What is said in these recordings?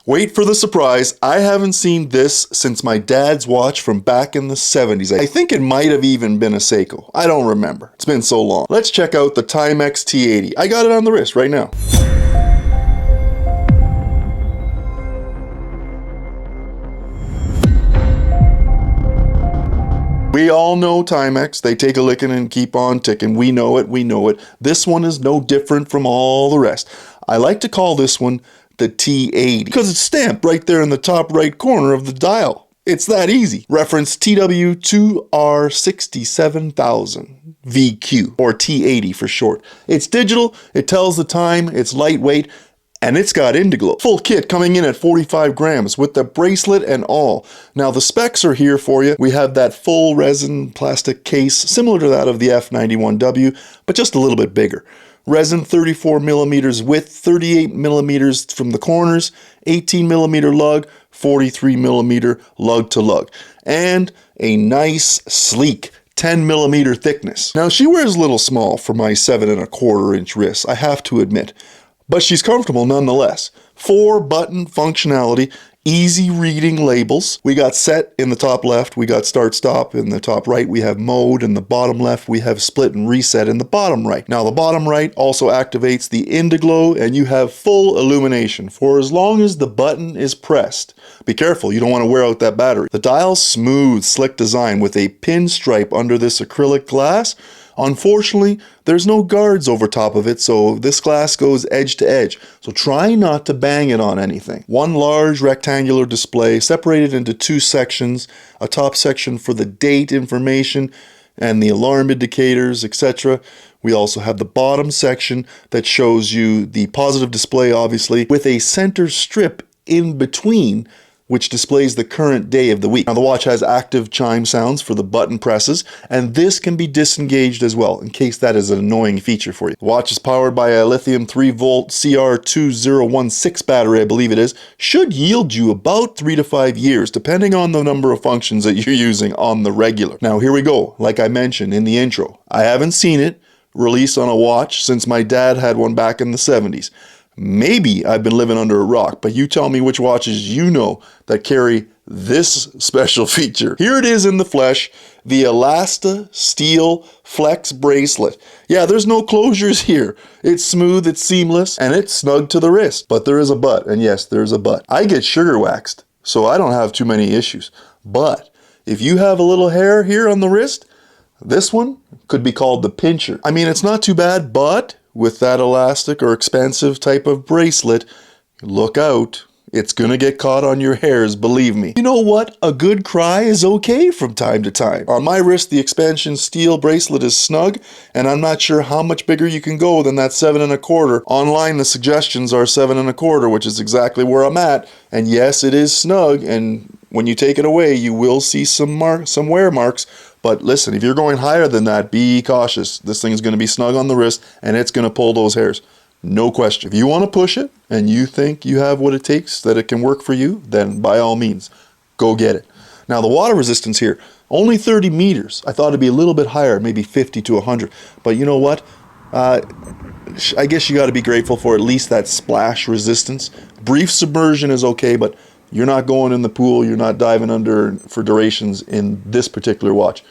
Wait for the surprise. I haven't seen this since my dad's watch from back in the 70s. I think it might have even been a Seiko. I don't remember. It's been so long. Let's check out the Timex T80. I got it on the wrist right now. We all know Timex. They take a licking and keep on ticking. We know it, we know it. This one is no different from all the rest. I like to call this one the T80 because it's stamped right there in the top right corner of the dial. It's that easy. Reference TW2R67000 VQ, or T80 for short. It's digital, it tells the time, it's lightweight, and it's got Indiglo. Full kit coming in at 45 grams with the bracelet and all. Now the specs are here for you. We have that full resin plastic case, similar to that of the F91W, but just a little bit bigger. Resin 34 millimeters width, 38 millimeters from the corners, 18 millimeter lug, 43 millimeter lug to lug, and a nice sleek 10 millimeter thickness. Now she wears a little small for my 7¼ inch wrist, I have to admit, but she's comfortable nonetheless. 4-button functionality, easy reading labels. We got set in the top left, we got start stop in the top right, we have mode in the bottom left, we have split and reset in the bottom right. Now the bottom right also activates the Indiglo and you have full illumination for as long as the button is pressed. Be careful, you don't want to wear out that battery. The dial's smooth, slick design with a pinstripe under this acrylic glass. Unfortunately, there's no guards over top of it, so this glass goes edge to edge. So try not to bang it on anything. One large rectangular display separated into 2 sections, a top section for the date information and the alarm indicators, etc. We also have the bottom section that shows you the positive display, obviously, with a center strip in between which displays the current day of the week. Now the watch has active chime sounds for the button presses, and this can be disengaged as well, in case that is an annoying feature for you. The watch is powered by a lithium 3-volt CR2016 battery, I believe it is. Should yield you about 3 to 5 years, depending on the number of functions that you're using on the regular. Now here we go, like I mentioned in the intro. I haven't seen it released on a watch since my dad had one back in the 70s. Maybe I've been living under a rock, but you tell me which watches you know that carry this special feature. Here it is in the flesh, the Elasta Steel Flex Bracelet. Yeah, there's no closures here. It's smooth, it's seamless, and it's snug to the wrist. But there is a but, and yes, there's a but. I get sugar waxed, so I don't have too many issues. But if you have a little hair here on the wrist, this one could be called the pincher. I mean, it's not too bad, but with that elastic or expensive type of bracelet, look out. It's gonna get caught on your hairs, believe me. You know what? A good cry is okay from time to time. On my wrist, the expansion steel bracelet is snug, and I'm not sure how much bigger you can go than that 7¼ Online, the suggestions are 7¼ which is exactly where I'm at. And yes, it is snug, and when you take it away, you will see some wear marks. But listen, if you're going higher than that, be cautious. This thing is going to be snug on the wrist, and it's going to pull those hairs. No question. If you want to push it, and you think you have what it takes, that it can work for you, then by all means, go get it. Now, the water resistance here, only 30 meters. I thought it'd be a little bit higher, maybe 50 to 100. But you know what? I guess you got to be grateful for at least that splash resistance. Brief submersion is okay, but you're not going in the pool, you're not diving under for durations in this particular watch.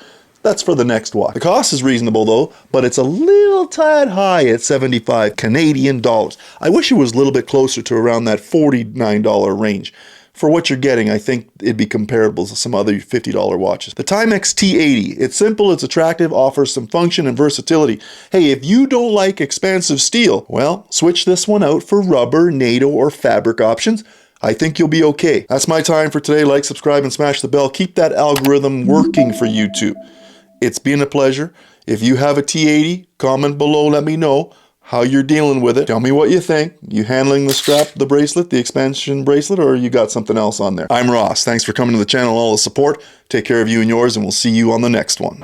That's for the next watch. The cost is reasonable though, but it's a little tad high at 75 Canadian dollars. I wish it was a little bit closer to around that $49 range. For what you're getting, I think it'd be comparable to some other $50 watches. The Timex T80, it's simple, it's attractive, offers some function and versatility. Hey, if you don't like expansive steel, well, switch this one out for rubber, NATO, or fabric options. I think you'll be okay. That's my time for today. Like, subscribe, and smash the bell. Keep that algorithm working for YouTube. It's been a pleasure. If you have a T80, comment below, let me know how you're dealing with it. Tell me what you think. You handling the strap, the bracelet, the expansion bracelet, or you got something else on there? I'm Ross. Thanks for coming to the channel, all the support. Take care of you and yours, and we'll see you on the next one.